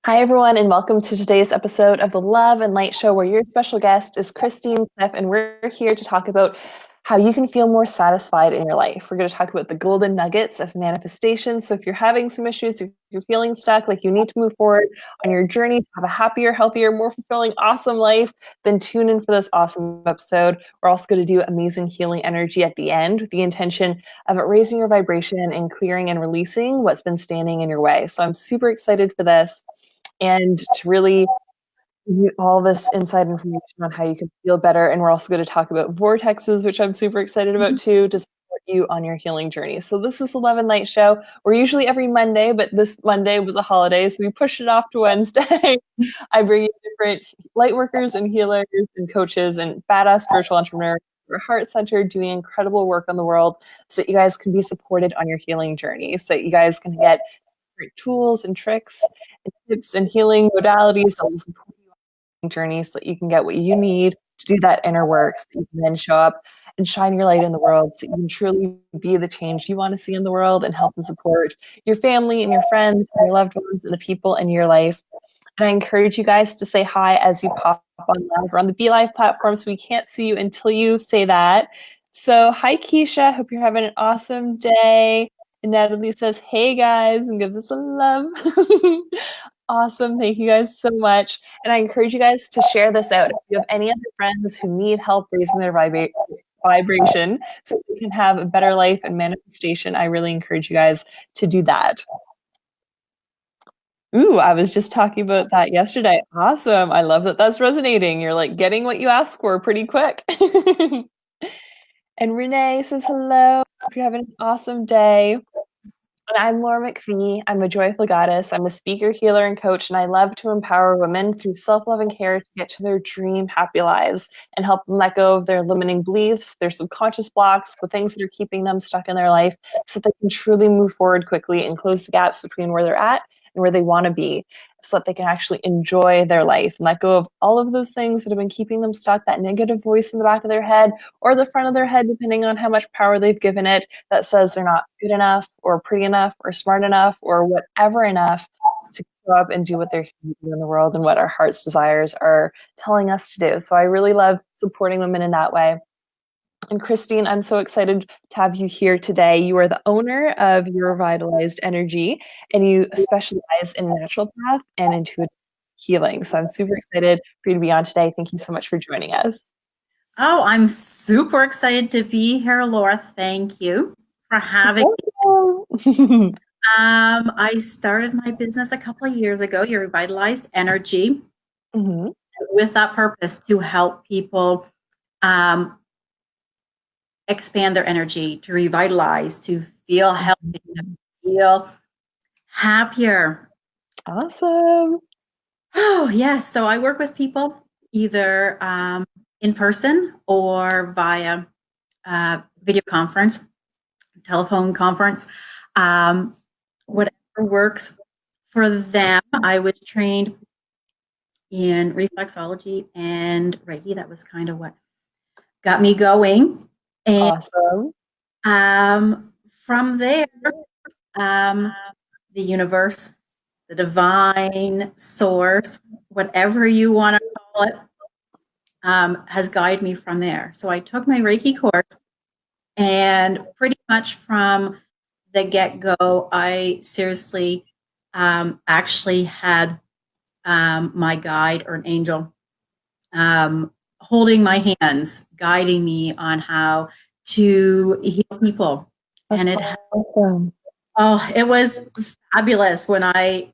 Hi, everyone, and welcome to today's episode of the Love and Light Show, where your special guest is Christine Cliff, and we're here to talk about how you can feel more satisfied in your life. We're going to talk about the golden nuggets of manifestation. So if you're having some issues, if you're feeling stuck, like you need to move forward on your journey to have a happier, healthier, more fulfilling, awesome life, then tune in for this awesome episode. We're also going to do amazing healing energy at the end with the intention of it raising your vibration and clearing and releasing what's been standing in your way. So I'm super excited for this and to really give you all this inside information on how you can feel better. And we're also going to talk about vortexes, which I'm super excited about too, to support you on your healing journey. So this is the Love and Light Show. We're usually every Monday, but this Monday was a holiday, so we pushed it off to Wednesday. I bring you different light workers and healers and coaches and badass spiritual entrepreneurs who are heart-centered, doing incredible work on the world so that you guys can be supported on your healing journey, so that you guys can get tools and tricks and tips and healing modalities that will support you on your journey so that you can get what you need to do that inner work so that you can then show up and shine your light in the world so you can truly be the change you want to see in the world and help and support your family and your friends and your loved ones and the people in your life. And I encourage you guys to say hi as you pop on live. We're on the Be Live platform, so we can't see you until you say that. So hi, Keisha. Hope you're having an awesome day. And Natalie says, hey guys, and gives us a love. Awesome. Thank you guys so much. And I encourage you guys to share this out. If you have any other friends who need help raising their vibration so they can have a better life and manifestation, I really encourage you guys to do that. Ooh, I was just talking about that yesterday. Awesome. I love that that's resonating. You're like getting what you asked for pretty quick. And Renee says, hello. Hope you're having an awesome day. And I'm Laura McPhee. I'm a joyful goddess. I'm a speaker, healer, and coach, and I love to empower women through self-love and care to get to their dream happy lives and help them let go of their limiting beliefs, their subconscious blocks, the things that are keeping them stuck in their life so that they can truly move forward quickly and close the gaps between where they're at and where they want to be so that they can actually enjoy their life and let go of all of those things that have been keeping them stuck, that negative voice in the back of their head or the front of their head, depending on how much power they've given it, that says they're not good enough or pretty enough or smart enough or whatever enough to go up and do what they're here to do in the world and what our heart's desires are telling us to do. So I really love supporting women in that way. And Christine, I'm so excited to have you here today. You are the owner of Your Revitalized Energy, and you specialize in naturopath and intuitive healing. So I'm super excited for you to be on today. Thank you so much for joining us. Oh, I'm super excited to be here, Laura. Thank you for having me. I started my business a couple of years ago, Your Revitalized Energy, with that purpose to help people expand their energy, to revitalize, to feel healthy, to feel happier. Awesome. Oh, yes. So I work with people either in person or via video conference, telephone conference, whatever works for them. I was trained in reflexology and Reiki. That was kind of what got me going. And awesome. From there, the universe, the divine source, whatever you want to call it, has guided me from there. So I took my Reiki course, and pretty much from the get-go, I seriously actually had my guide or an angel holding my hands, guiding me on how to heal people. That's and it awesome. it was fabulous when I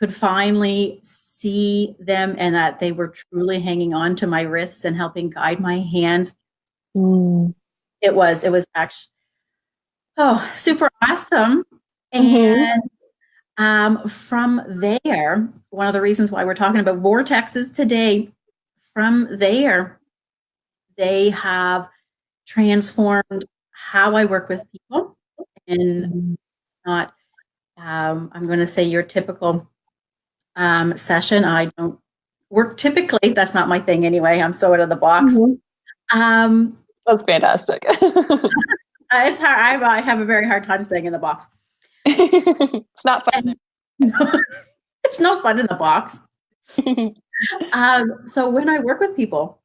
could finally see them and that they were truly hanging on to my wrists and helping guide my hands. It was actually super awesome. And from there, one of the reasons why we're talking about vortexes today, from there, they have transformed how I work with people. And not, I'm going to say your typical session. I don't work typically. That's not my thing anyway. I'm so out of the box. That's fantastic. It's hard. I have a very hard time staying in the box. It's not fun. It's no fun in the box. So when I work with people,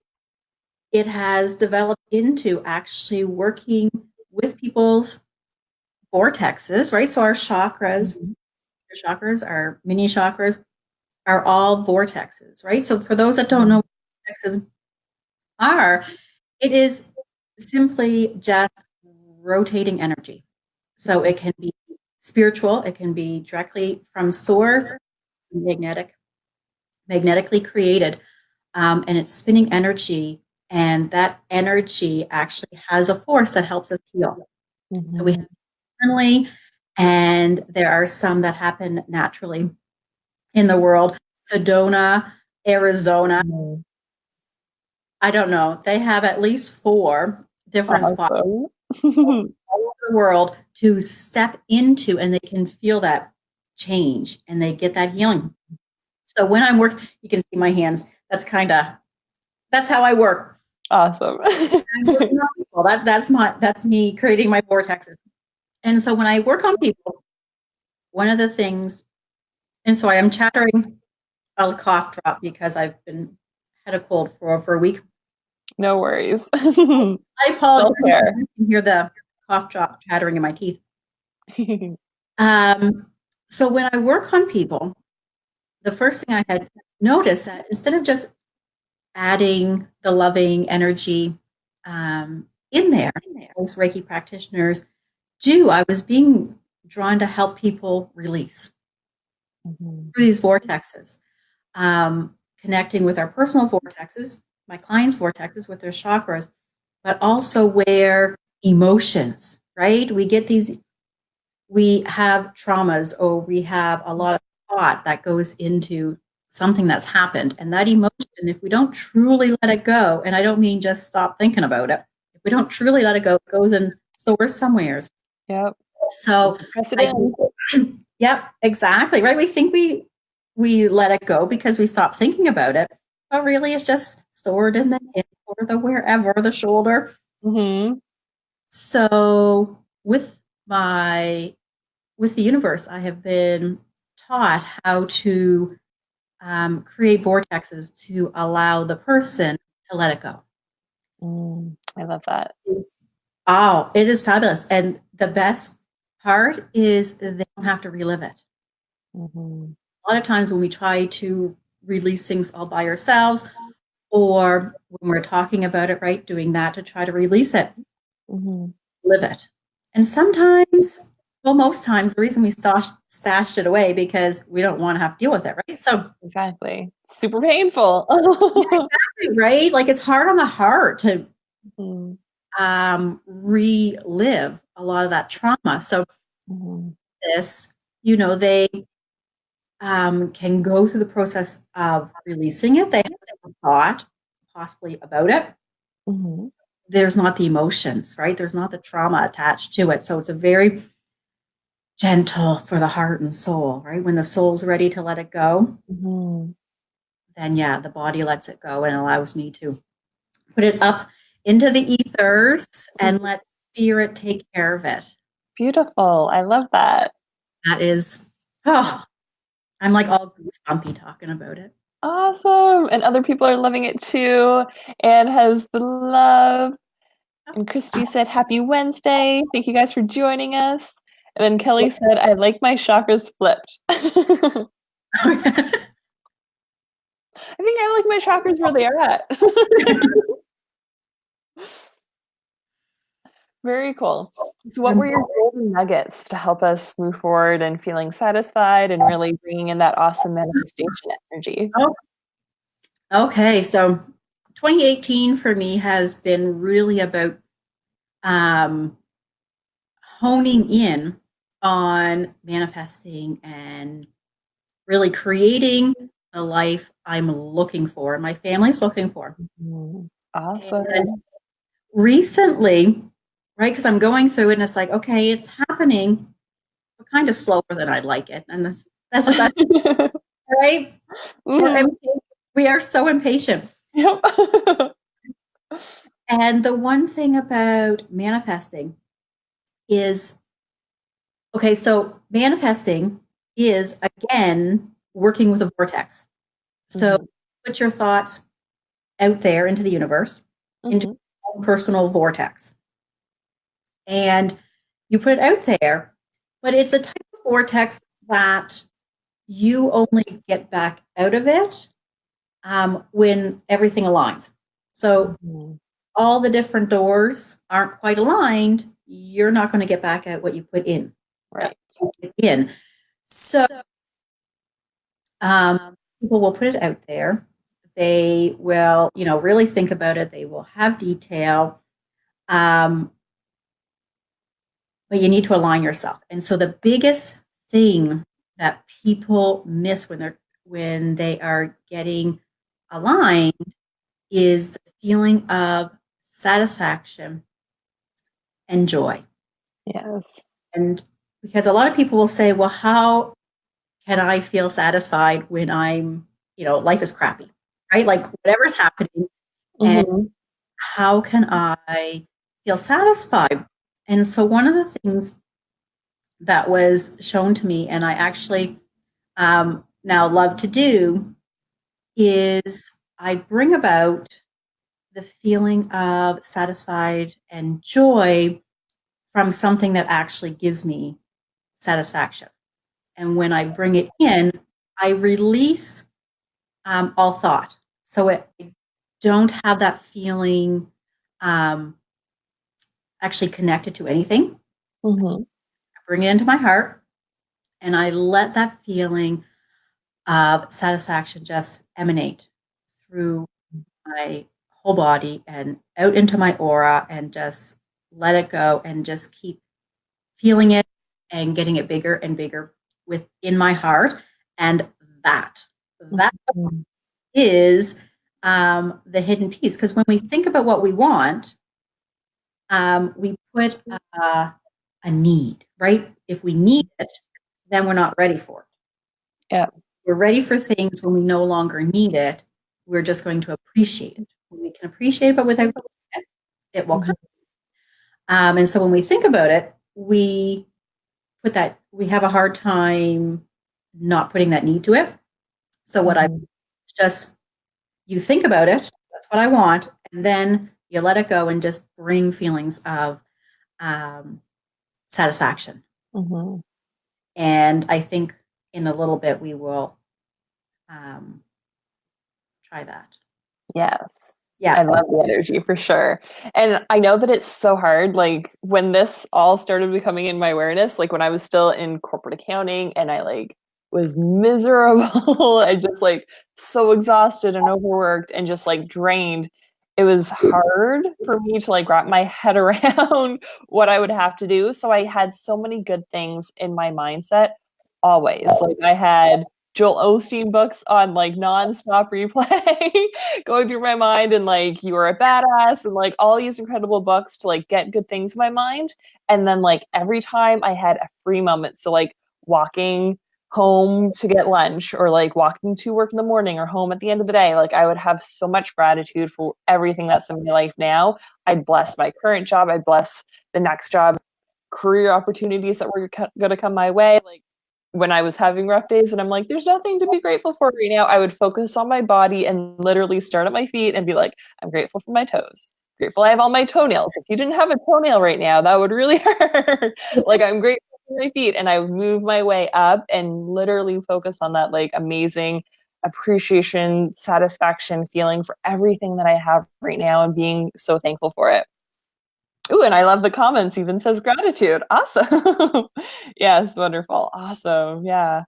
it has developed into actually working with people's vortexes, right? So our chakras, our mini chakras are all vortexes, right? So for those that don't know what vortexes are, it is simply just rotating energy. So it can be spiritual, it can be directly from source, magnetically created, and it's spinning energy, and that energy actually has a force that helps us heal. So we have internally, and there are some that happen naturally in the world. Sedona, Arizona, I don't know. They have at least 4 different spots all over the world to step into, and they can feel that change and they get that healing. So when I'm working, you can see my hands. That's how I work. Awesome. That's me creating my vortexes. And so when I work on people, one of the things, and so I am chattering, I'll cough drop because I've had a cold for over a week. No worries. I apologize. You can hear the cough drop chattering in my teeth. So when I work on people, the first thing I had noticed that instead of just adding the loving energy in there, most Reiki practitioners do, I was being drawn to help people release through these vortexes, connecting with our personal vortexes, my clients' vortexes with their chakras, but also where emotions, right? We have traumas, or we have a lot of thought that goes into something that's happened. And that emotion, if we don't truly let it go, and I don't mean just stop thinking about it, if we don't truly let it go, it goes in stores somewhere. Yep. So press it in. Yep, exactly. Right. We think we let it go because we stop thinking about it, but really it's just stored in the hip or the wherever, the shoulder. So with the universe, I have been taught how to create vortexes to allow the person to let it go. I love that. Oh, it is fabulous. And the best part is they don't have to relive it. A lot of times when we try to release things all by ourselves, or when we're talking about it, right, doing that to try to release it, live it. And sometimes, well, most times, the reason we stashed it away because we don't want to have to deal with it, right? So exactly, super painful. Yeah, exactly, right? Like it's hard on the heart to relive a lot of that trauma. So this, they can go through the process of releasing it. They have to have a thought possibly about it. There's not the emotions, right? There's not the trauma attached to it. So it's a very gentle for the heart and soul, right? When the soul's ready to let it go, then yeah, the body lets it go and allows me to put it up into the ethers and let spirit take care of it. Beautiful. I love that. That is, I'm like all goosebumpy talking about it. Awesome. And other people are loving it too. Anne has the love. And Christy said, happy Wednesday. Thank you guys for joining us. And then Kelly said, I like my chakras flipped. I think I like my chakras where they are at. Very cool. So what were your golden nuggets to help us move forward and feeling satisfied and really bringing in that awesome manifestation energy? Okay, so 2018 for me has been really about honing in on manifesting and really creating the life I'm looking for and my family's looking for. Awesome. And recently, right, because I'm going through it and it's like, okay, it's happening, but kind of slower than I'd like it. And that's just that, right? We are so impatient. Yep. And the one thing about manifesting is, okay, so manifesting is, again, working with a vortex. So put your thoughts out there into the universe, into your own personal vortex. And you put it out there, but it's a type of vortex that you only get back out of it when everything aligns. So all the different doors aren't quite aligned, you're not going to get back out what you put in. Right. So people will put it out there. They will, really think about it. They will have detail. But you need to align yourself. And so the biggest thing that people miss when they are getting aligned is the feeling of satisfaction and joy. Yes. And because a lot of people will say, well, how can I feel satisfied when life is crappy, right? Like whatever's happening, and how can I feel satisfied? And so one of the things that was shown to me, and I actually now love to do, is I bring about the feeling of satisfied and joy from something that actually gives me satisfaction. And when I bring it in, I release all thought. So I don't have that feeling actually connected to anything. I bring it into my heart and I let that feeling of satisfaction just emanate through my whole body and out into my aura and just let it go and just keep feeling it and getting it bigger and bigger within my heart. And that is the hidden piece. Because when we think about what we want, we put a need, right? If we need it, then we're not ready for it. Yeah. We're ready for things when we no longer need it. We're just going to appreciate it. When we can appreciate it, but without it, it will come. And so when we think about it, we have a hard time not putting that need to it. So what I just, you think about it, that's what I want, and then you let it go and just bring feelings of satisfaction. And I think in a little bit we will try that. Yeah. Yeah. I love the energy for sure. And I know that it's so hard. Like when this all started becoming in my awareness, like when I was still in corporate accounting and I was miserable and just so exhausted and overworked and just drained, it was hard for me to wrap my head around what I would have to do. So I had so many good things in my mindset always. Like I had Joel Osteen books on nonstop replay going through my mind, and You Are a Badass, and all these incredible books to get good things in my mind. And then every time I had a free moment, so walking home to get lunch or walking to work in the morning or home at the end of the day, I would have so much gratitude for everything that's in my life now. I'd bless my current job, I'd bless the next job, career opportunities that were going to come my way. When I was having rough days and I'm there's nothing to be grateful for right now, I would focus on my body and literally start at my feet and be I'm grateful for my toes. Grateful I have all my toenails. If you didn't have a toenail right now, that would really hurt. I'm grateful for my feet. And I would move my way up and literally focus on that amazing appreciation, satisfaction feeling for everything that I have right now and being so thankful for it. Ooh, and I love the comments, even says gratitude. Awesome. Yes, wonderful. Awesome. Yeah.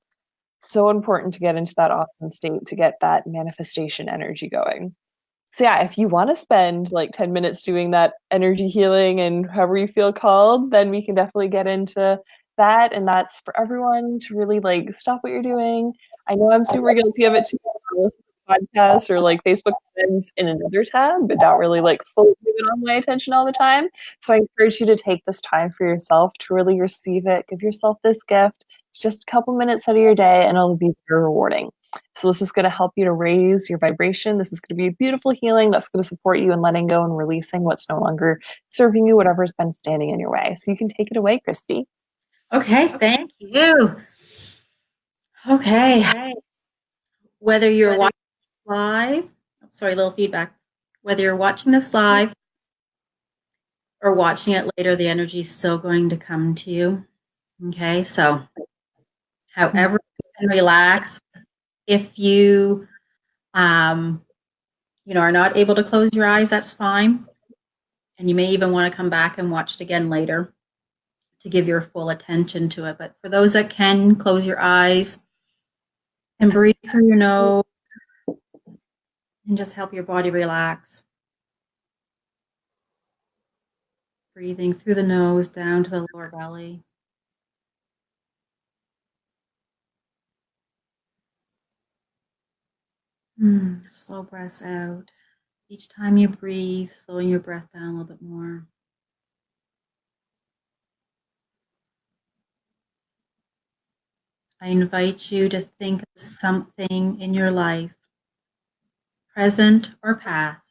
So important to get into that awesome state to get that manifestation energy going. So yeah, if you want to spend 10 minutes doing that energy healing and however you feel called, then we can definitely get into that. And that's for everyone to really stop what you're doing. I know I'm super guilty of it too. I listen to podcasts or Facebook friends in another tab, but not really fully giving on my attention all the time. So I encourage you to take this time for yourself to really receive it. Give yourself this gift. It's just a couple minutes out of your day and it'll be very rewarding. So this is going to help you to raise your vibration. This is going to be a beautiful healing that's going to support you in letting go and releasing what's no longer serving you, whatever's been standing in your way. So you can take it away, Christy. Okay, thank you. Okay. Whether you're watching live, sorry, a little feedback. Whether you're watching this live or watching it later, the energy is still going to come to you. Okay, so however you can relax. If you, are not able to close your eyes, that's fine. And you may even want to come back and watch it again later to give your full attention to it. But for those that can, close your eyes and breathe through your nose and just help your body relax. Breathing through the nose down to the lower belly. Slow breaths out. Each time you breathe, slowing your breath down a little bit more. I invite you to think of something in your life, present or past,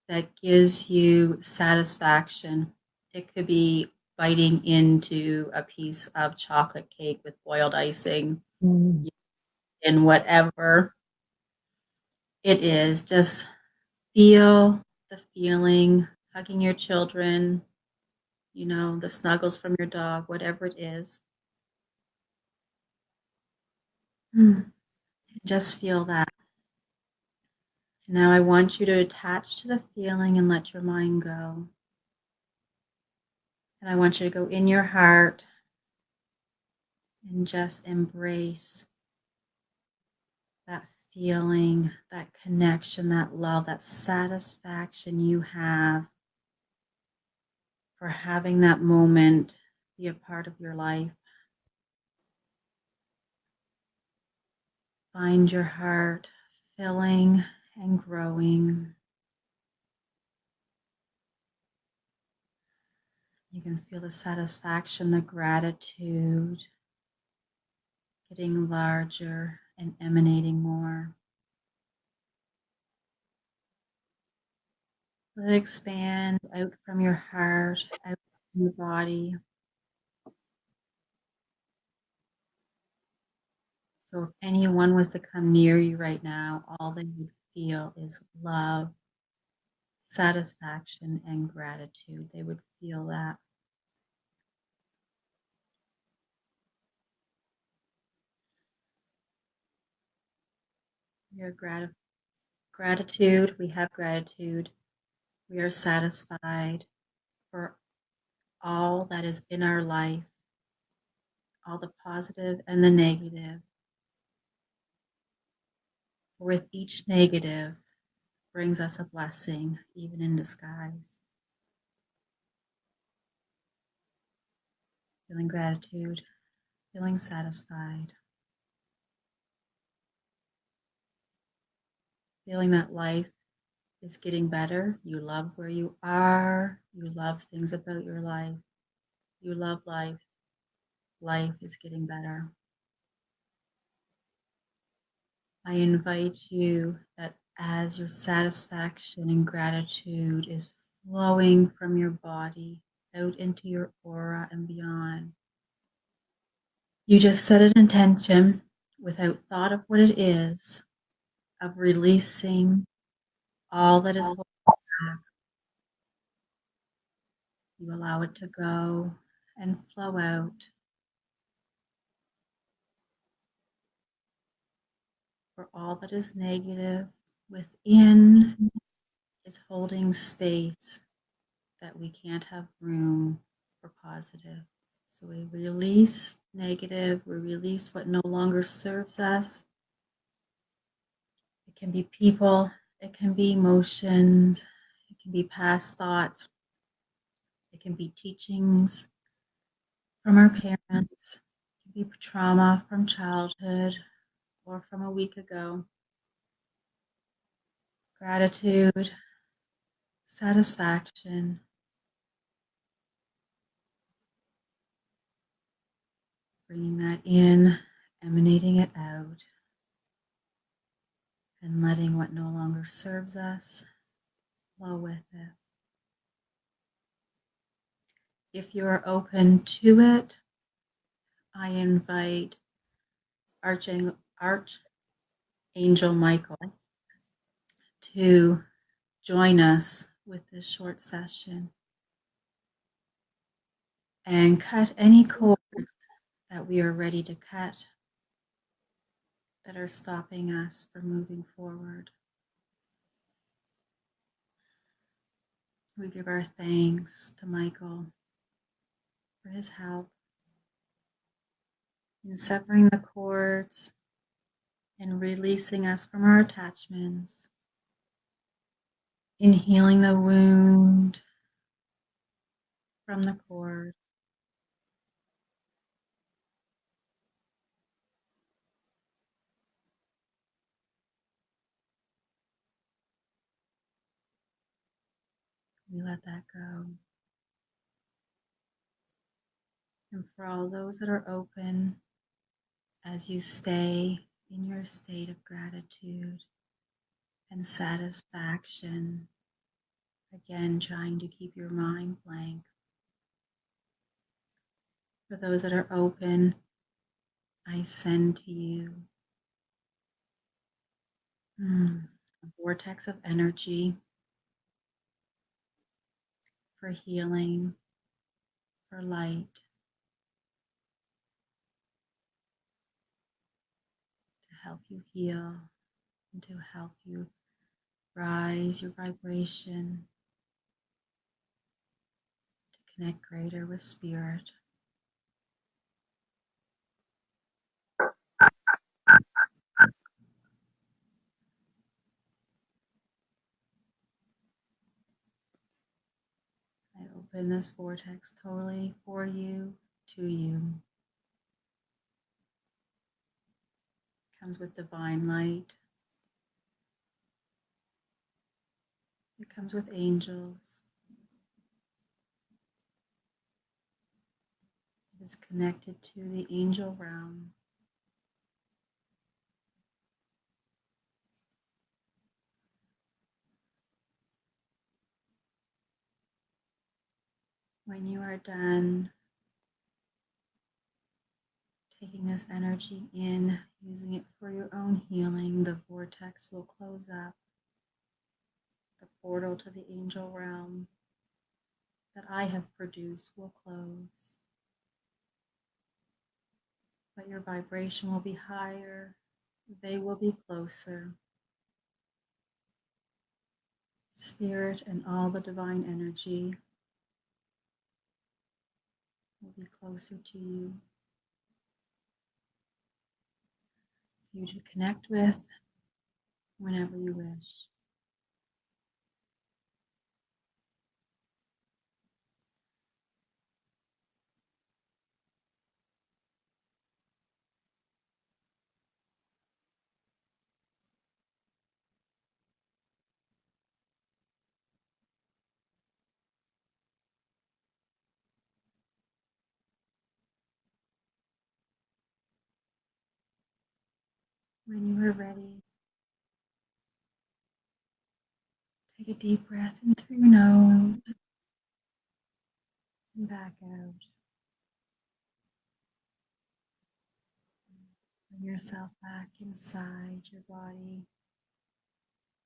that gives you satisfaction. It could be biting into a piece of chocolate cake with boiled icing, and whatever it is, just feel the feeling, hugging your children, the snuggles from your dog, whatever it is. Just feel that. Now I want you to attach to the feeling and let your mind go. And I want you to go in your heart and just embrace that feeling, that connection, that love, that satisfaction you have for having that moment be a part of your life. Find your heart filling and growing. You can feel the satisfaction, the gratitude getting larger and emanating more. Let it expand out from your heart, out from your body. So if anyone was to come near you right now, all they would feel is love, satisfaction, and gratitude. They would feel that. Your gratitude, we have gratitude. We are satisfied for all that is in our life, all the positive and the negative. With each negative brings us a blessing, even in disguise. Feeling gratitude, feeling satisfied, feeling that life is getting better. You love where you are. You love things about your life. You love life. Life is getting better. I invite you that as your satisfaction and gratitude is flowing from your body out into your aura and beyond, you just set an intention without thought of what it is, of releasing all that is holding back. You allow it to go and flow out. For all that is negative within is holding space that we can't have room for positive. So we release negative, we release what no longer serves us. It can be people, it can be emotions, it can be past thoughts, it can be teachings from our parents, it can be trauma from childhood or from a week ago. Gratitude, satisfaction, bringing that in, emanating it out, and letting what no longer serves us flow with it. If you are open to it, I invite Archangel Angel Michael to join us with this short session and cut any cords that we are ready to cut that are stopping us from moving forward. We give our thanks to Michael for his help in severing the cords and releasing us from our attachments, in healing the wound from the cord. We let that go. And for all those that are open, as you stay in your state of gratitude and satisfaction, again, trying to keep your mind blank. For those that are open, I send to you a vortex of energy for healing, for light, to help you heal and to help you rise your vibration, to connect greater with spirit. I open this vortex totally for you, to you. It comes with divine light. It comes with angels. It is connected to the angel realm. When you are done taking this energy in, using it for your own healing, the vortex will close up. The portal to the angel realm that I have produced will close. But your vibration will be higher. They will be closer. Spirit and all the divine energy will be closer to you, for you to connect with whenever you wish. When you are ready, take a deep breath in through your nose and back out. Bring yourself back inside your body.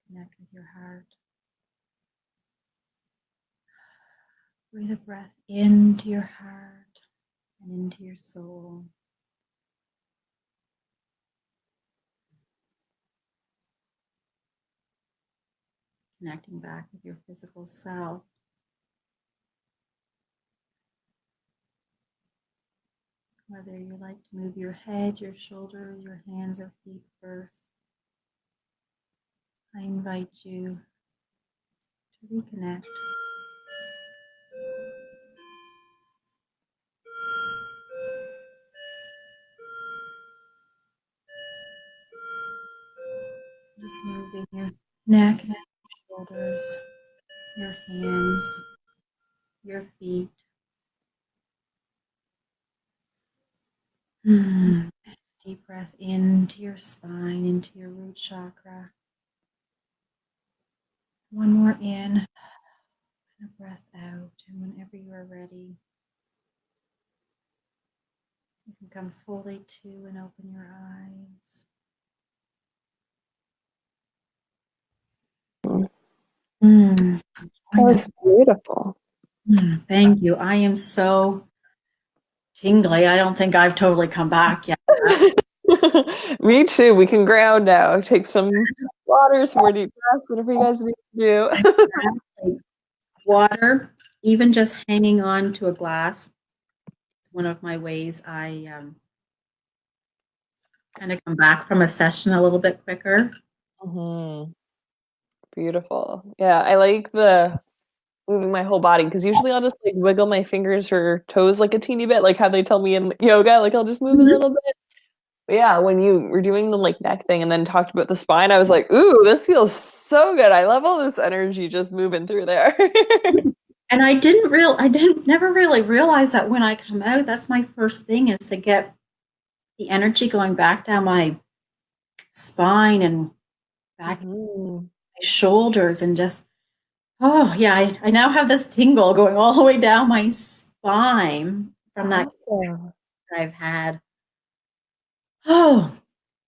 Connect with your heart. Breathe a breath into your heart and into your soul. Connecting back with your physical self. Whether you like to move your head, your shoulders, your hands or feet first, I invite you to reconnect. Just moving your neck, your shoulders, your hands, your feet. Deep breath into your spine, into your root chakra. One more in and a breath out. And whenever you are ready, you can come fully to and open your eyes. Mm, That was beautiful. thank you. I am so tingly. I don't think I've totally come back yet. Me too. We can ground now. Take some water, some more deep breaths, whatever you guys need to do. Exactly. Water, even just hanging on to a glass, is one of my ways I kind of come back from a session a little bit quicker. Hmm. Beautiful. Yeah, I like the moving my whole body because usually I'll just like wiggle my fingers or toes like a teeny bit, like how they tell me in yoga, like I'll just move a Mhm. little bit. But yeah, when you were doing the like neck thing and then talked about the spine, I was like, ooh, this feels so good. I love all this energy just moving through there. And I didn't never really realize that when I come out, that's my first thing is to get the energy going back down my spine and back Mhm. my shoulders and just, oh yeah, I now have this tingle going all the way down my spine from that Awesome. I've had. Oh,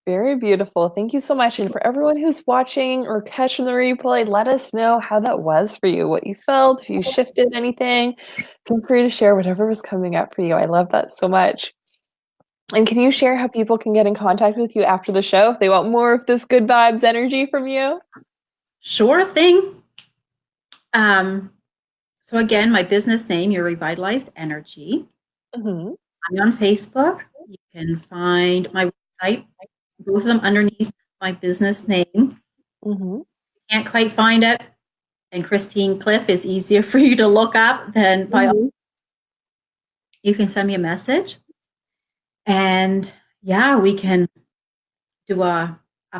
Very beautiful. Thank you so much. And for everyone who's watching or catching the replay, let us know how that was for you, what you felt, if you shifted anything. Feel free to share whatever was coming up for you. I love that so much. And can you share how people can get in contact with you after the show if they want more of this good vibes energy from you? sure thing. Um, so again, my business name, Your Revitalized Energy. Mm-hmm. I'm on Facebook. You can find my website, both of them underneath my business name. Mm-hmm. Can't quite find it, and Christine Cliff is easier for you to look up, then by all, Mm-hmm. you can send me a message. And yeah, we can do a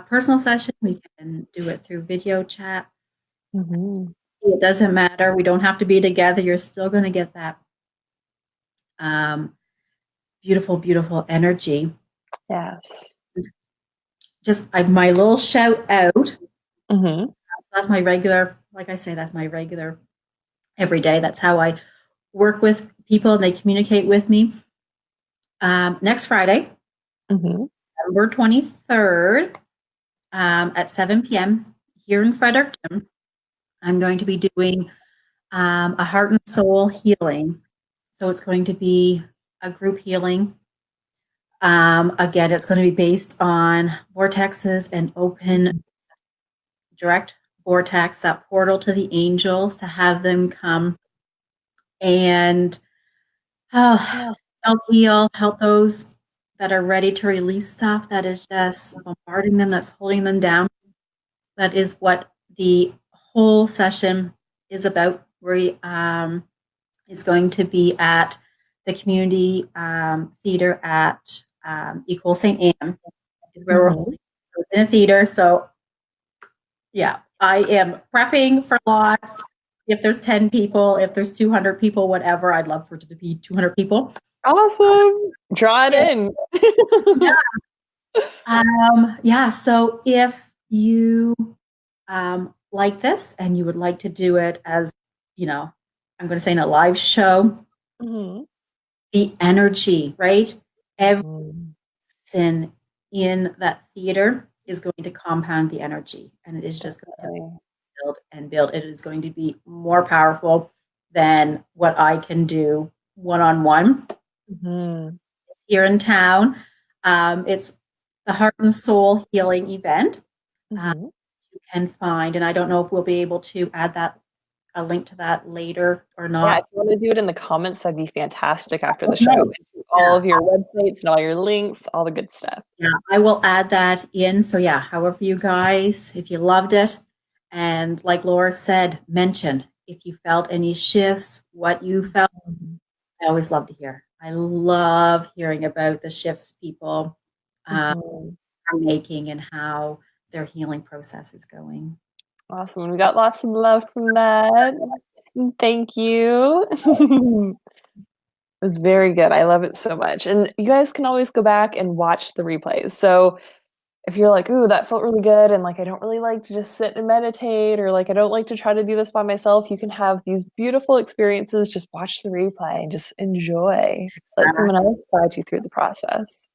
personal session. We can do it through video chat. Mm-hmm. It doesn't matter. We don't have to be together. You're still going to get that um, beautiful, beautiful energy. Yes. Just my little shout out. Mm-hmm. That's my regular, like I say, that's my regular every day. That's how I work with people and they communicate with me. Next Friday, Mm-hmm. November 23rd, at 7 p.m. here in Fredericton, I'm going to be doing a heart and soul healing. So it's going to be a group healing. Again, it's going to be based on vortexes and open direct vortex, that portal to the angels, to have them come and help heal, help those that are ready to release stuff that is just bombarding them, that's holding them down. That is what the whole session is about. We is going to be at the community theater at Equal St. Anne, is where we're Mm-hmm. holding. So it's in a theater. So yeah, I am prepping for lots. If there's 10 people, if there's 200 people, whatever, I'd love for it to be 200 people. Awesome. Draw it Yeah. in. Yeah. So if you like this and you would like to do it as, I'm going to say in a live show, Mm-hmm. the energy, right? Every Mm-hmm. sin in that theater is going to compound the energy, and it is just going to Definitely. build and build. It is going to be more powerful than what I can do one on one Mm-hmm. here in town. It's the Heart and Soul Healing event. Mm-hmm. You can find, and I don't know if we'll be able to add that a link to that later or Yeah, not. if you want to do it in the comments, that'd be fantastic after the show. Okay. And all Yeah, of your websites and all your links, all the good stuff. yeah, I will add that in. So yeah, however you guys, if you loved it, and like Laura said, mention if you felt any shifts, what you felt. Mhm. I always love to hear. I love hearing about the shifts people Mhm. are making and how their healing process is going. Awesome. And we got lots of love from that. Thank you. It was very good. I love it so much. And you guys can always go back and watch the replays. So if you're like, ooh, that felt really good, and like I don't really like to just sit and meditate, or like I don't like to try to do this by myself, you can have these beautiful experiences. Just watch the replay and just enjoy. Let someone else guide you through the process.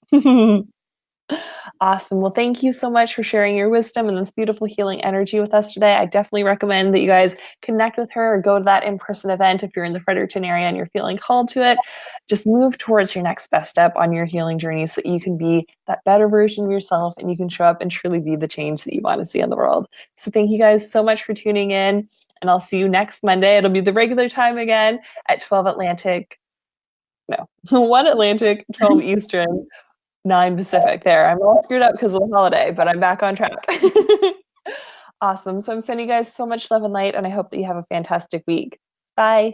Awesome. Well, thank you so much for sharing your wisdom and this beautiful healing energy with us today. I definitely recommend that you guys connect with her or go to that in-person event if you're in the Fredericton area and you're feeling called to it. Just move towards your next best step on your healing journey so that you can be that better version of yourself and you can show up and truly be the change that you want to see in the world. So thank you guys so much for tuning in, and I'll see you next Monday. It'll be the regular time again at 12 Atlantic. No, 1 Atlantic, 12 Eastern. 9 Pacific. There, I'm all screwed up because of the holiday, but I'm back on track. Awesome. So I'm sending you guys so much love and light, and I hope that you have a fantastic week. Bye.